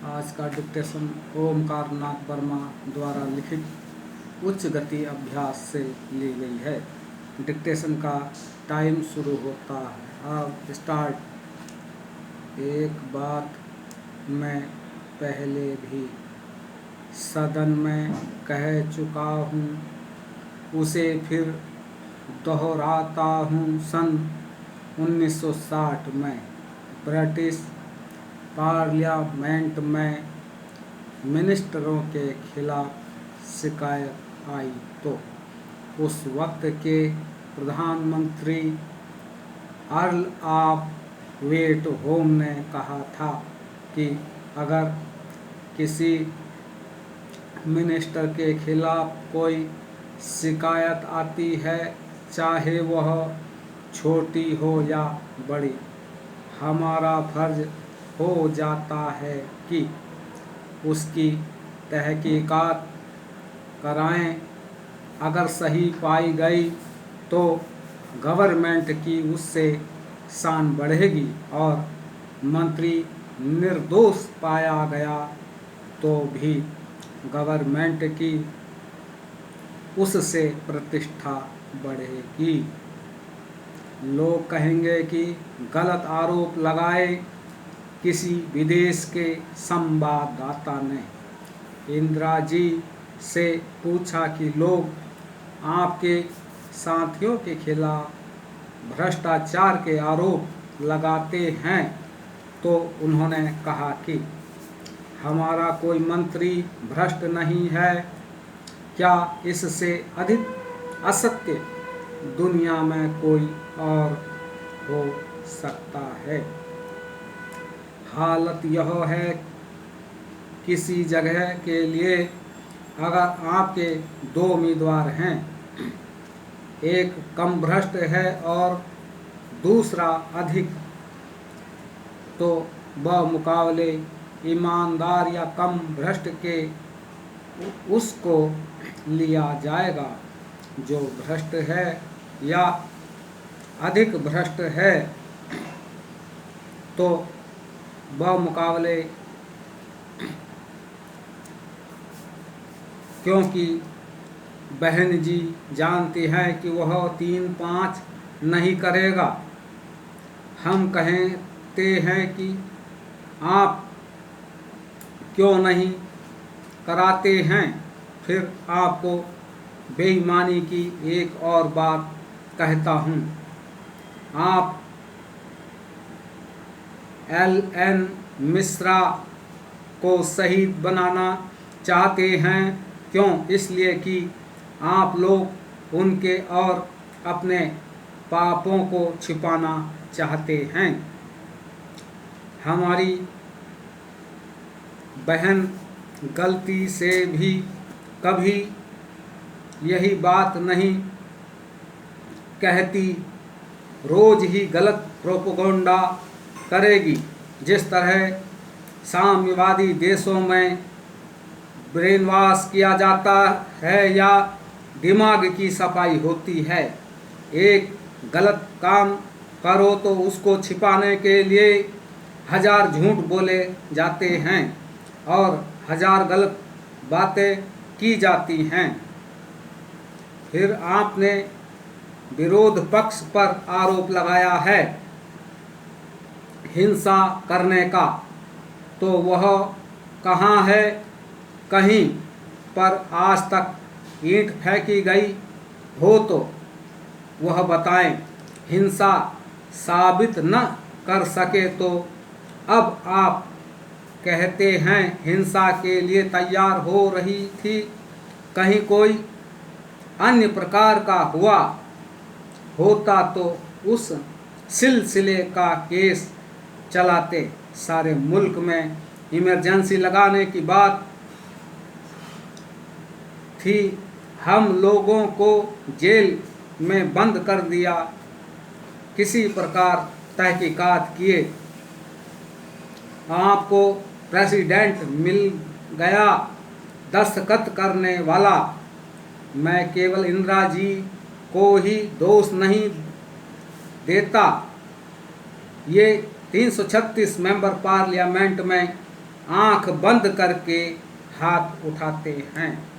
आज का डिक्टेशन ओमकार नाथ वर्मा द्वारा लिखित उच्च गति अभ्यास से ली गई है। डिक्टेशन का टाइम शुरू होता है। अब स्टार्ट। एक बात मैं पहले भी सदन में कह चुका हूँ, उसे फिर दोहराता हूँ। सन 1960 में ब्रिटिश पार्लियामेंट में मिनिस्टरों के खिलाफ शिकायत आई तो उस वक्त के प्रधानमंत्री अर्ल ऑफ वेट होम ने कहा था कि अगर किसी मिनिस्टर के खिलाफ कोई शिकायत आती है, चाहे वह छोटी हो या बड़ी, हमारा फर्ज हो जाता है कि उसकी तहकीकात कराएं। अगर सही पाई गई तो गवर्नमेंट की उससे शान बढ़ेगी और मंत्री निर्दोष पाया गया तो भी गवर्नमेंट की उससे प्रतिष्ठा बढ़ेगी। लोग कहेंगे कि गलत आरोप लगाए किसी विदेश के संवाददाता ने। इंदिरा जी से पूछा कि लोग आपके साथियों के खिलाफ भ्रष्टाचार के आरोप लगाते हैं तो उन्होंने कहा कि हमारा कोई मंत्री भ्रष्ट नहीं है। क्या इससे अधिक असत्य दुनिया में कोई और हो सकता है? हालत यह है, किसी जगह के लिए अगर आपके दो उम्मीदवार हैं, एक कम भ्रष्ट है और दूसरा अधिक, तो वह मुकाबले ईमानदार या कम भ्रष्ट के उसको लिया जाएगा। जो भ्रष्ट है या अधिक भ्रष्ट है तो वह मुकाबले, क्योंकि बहन जी जानती हैं कि वह 3-5 नहीं करेगा। हम कहते हैं कि आप क्यों नहीं कराते हैं। फिर आपको बेईमानी की एक और बात कहता हूँ, आप LN मिश्रा को शहीद बनाना चाहते हैं। क्यों? इसलिए कि आप लोग उनके और अपने पापों को छिपाना चाहते हैं। हमारी बहन गलती से भी कभी यही बात नहीं कहती, रोज ही गलत प्रोपेगेंडा करेगी। जिस तरह साम्यवादी देशों में ब्रेन वॉश किया जाता है या दिमाग की सफाई होती है, एक गलत काम करो तो उसको छिपाने के लिए 1000 झूठ बोले जाते हैं और 1000 गलत बातें की जाती हैं। फिर आपने विरोध पक्ष पर आरोप लगाया है हिंसा करने का, तो वह कहाँ है? कहीं पर आज तक ईंट फेंकी गई हो तो वह बताएं। हिंसा साबित न कर सके तो अब आप कहते हैं हिंसा के लिए तैयार हो रही थी। कहीं कोई अन्य प्रकार का हुआ होता तो उस सिलसिले का केस चलाते। सारे मुल्क में इमरजेंसी लगाने की बात थी, हम लोगों को जेल में बंद कर दिया, किसी प्रकार तहकीकात किए, आपको प्रेसिडेंट मिल गया दस्तखत करने वाला। मैं केवल इंदिरा जी को ही दोष नहीं देता, ये 336 मेंबर पार्लियामेंट में आंख बंद करके हाथ उठाते हैं।